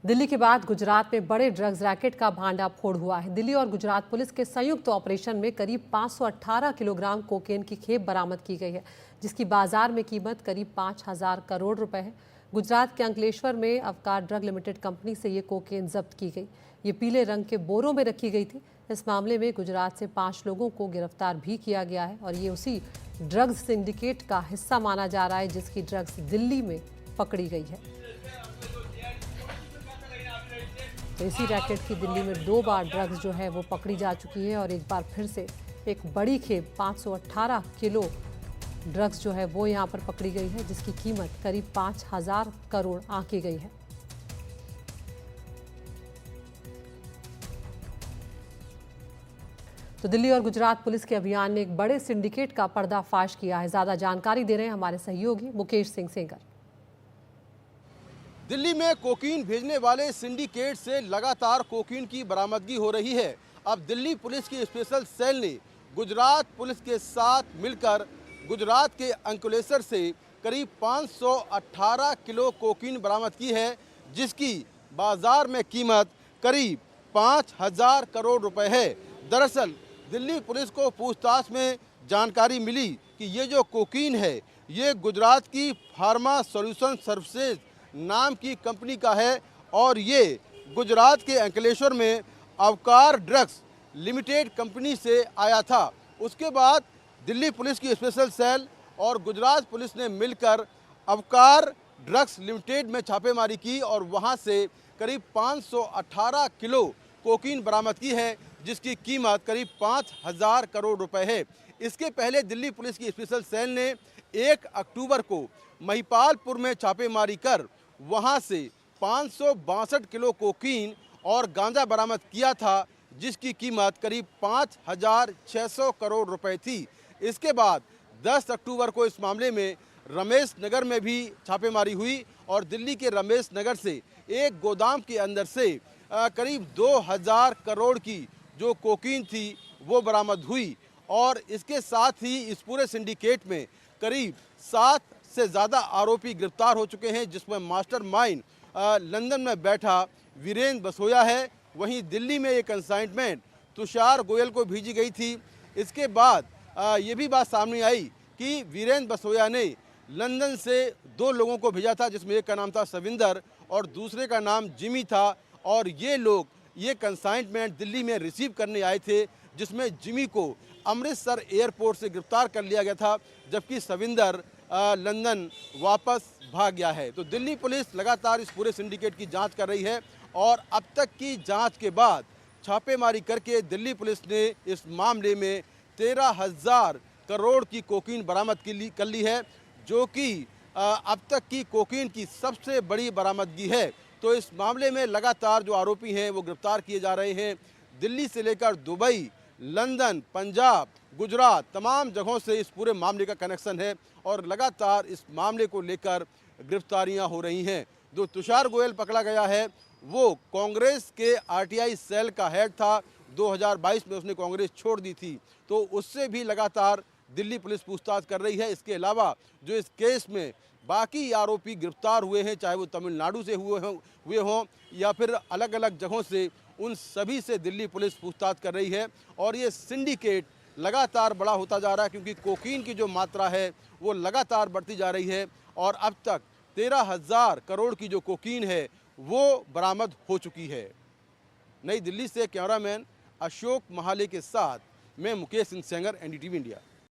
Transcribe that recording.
दिल्ली के बाद गुजरात में बड़े ड्रग्स रैकेट का भांडाफोड़ हुआ है। दिल्ली और गुजरात पुलिस के संयुक्त ऑपरेशन में करीब 518 किलोग्राम कोकेन की खेप बरामद की गई है, जिसकी बाजार में कीमत करीब 5,000 करोड़ रुपए है। गुजरात के अंकलेश्वर में अवकार ड्रग लिमिटेड कंपनी से ये कोकेन जब्त की गई। ये पीले रंग के बोरों में रखी गई थी। इस मामले में गुजरात से 5 लोगों को गिरफ्तार भी किया गया है और ये उसी ड्रग्स सिंडिकेट का हिस्सा माना जा रहा है जिसकी ड्रग्स दिल्ली में पकड़ी गई है। तो इसी रैकेट की दिल्ली में 2 बार ड्रग्स जो है वो पकड़ी जा चुकी है और एक बार फिर से एक बड़ी खेप 518 किलो ड्रग्स जो है वो यहाँ पर पकड़ी गई है, जिसकी कीमत करीब 5,000 करोड़ आंकी गई है। तो दिल्ली और गुजरात पुलिस के अभियान ने एक बड़े सिंडिकेट का पर्दाफाश किया है। ज्यादा जानकारी दे रहे हैं हमारे सहयोगी मुकेश सिंह सेंगर। दिल्ली में कोकीन भेजने वाले सिंडिकेट से लगातार कोकीन की बरामदगी हो रही है। अब दिल्ली पुलिस की स्पेशल सेल ने गुजरात पुलिस के साथ मिलकर गुजरात के अंकलेश्वर से करीब 518 किलो कोकीन बरामद की है, जिसकी बाजार में कीमत करीब 5,000 करोड़ रुपए है। दरअसल दिल्ली पुलिस को पूछताछ में जानकारी मिली कि ये जो कोकीन है ये गुजरात की फार्मा सॉल्यूशन सर्विसेज नाम की कंपनी का है और ये गुजरात के अंकलेश्वर में अवकार ड्रग्स लिमिटेड कंपनी से आया था। उसके बाद दिल्ली पुलिस की स्पेशल सेल और गुजरात पुलिस ने मिलकर अवकार ड्रग्स लिमिटेड में छापेमारी की और वहां से करीब 518 किलो कोकीन बरामद की है, जिसकी कीमत करीब 5,000 करोड़ रुपए है। इसके पहले दिल्ली पुलिस की स्पेशल सेल ने 1 अक्टूबर को महिपालपुर में छापेमारी कर वहां से 562 किलो कोकीन और गांजा बरामद किया था, जिसकी कीमत करीब 5,600 करोड़ रुपए थी। इसके बाद 10 अक्टूबर को इस मामले में रमेश नगर में भी छापेमारी हुई और दिल्ली के रमेश नगर से एक गोदाम के अंदर से करीब 2,000 करोड़ की जो कोकीन थी वो बरामद हुई और इसके साथ ही इस पूरे सिंडिकेट में करीब 7 से ज़्यादा आरोपी गिरफ्तार हो चुके हैं, जिसमें मास्टरमाइंड लंदन में बैठा वीरेंद्र बसोया है। वहीं दिल्ली में एक कंसाइनमेंट तुषार गोयल को भेजी गई थी। इसके बाद ये भी बात सामने आई कि वीरेंद्र बसोया ने लंदन से 2 लोगों को भेजा था, जिसमें एक का नाम था सविंदर और दूसरे का नाम जिमी था और ये लोग ये कंसाइनमेंट दिल्ली में रिसीव करने आए थे, जिसमें जिमी को अमृतसर एयरपोर्ट से गिरफ्तार कर लिया गया था, जबकि सविंदर लंदन वापस भाग गया है। तो दिल्ली पुलिस लगातार इस पूरे सिंडिकेट की जांच कर रही है और अब तक की जांच के बाद छापेमारी करके दिल्ली पुलिस ने इस मामले में 13,000 करोड़ की कोकीन बरामद कर ली है, जो कि अब तक की कोकीन की सबसे बड़ी बरामदगी है। तो इस मामले में लगातार जो आरोपी हैं वो गिरफ्तार किए जा रहे हैं। दिल्ली से लेकर दुबई, लंदन, पंजाब, गुजरात तमाम जगहों से इस पूरे मामले का कनेक्शन है और लगातार इस मामले को लेकर गिरफ्तारियां हो रही हैं। जो तुषार गोयल पकड़ा गया है वो कांग्रेस के आरटीआई सेल का हेड था। 2022 में उसने कांग्रेस छोड़ दी थी, तो उससे भी लगातार दिल्ली पुलिस पूछताछ कर रही है। इसके अलावा जो इस केस में बाकी आरोपी गिरफ्तार हुए हैं, चाहे वो तमिलनाडु से हुए हों या फिर अलग अलग जगहों से, उन सभी से दिल्ली पुलिस पूछताछ कर रही है और ये सिंडिकेट लगातार बड़ा होता जा रहा है, क्योंकि कोकीन की जो मात्रा है वो लगातार बढ़ती जा रही है और अब तक 13,000 करोड़ की जो कोकीन है वो बरामद हो चुकी है। नई दिल्ली से कैमरामैन अशोक महाले के साथ मैं मुकेश सिंह सेंगर, एनडीटीवी इंडिया।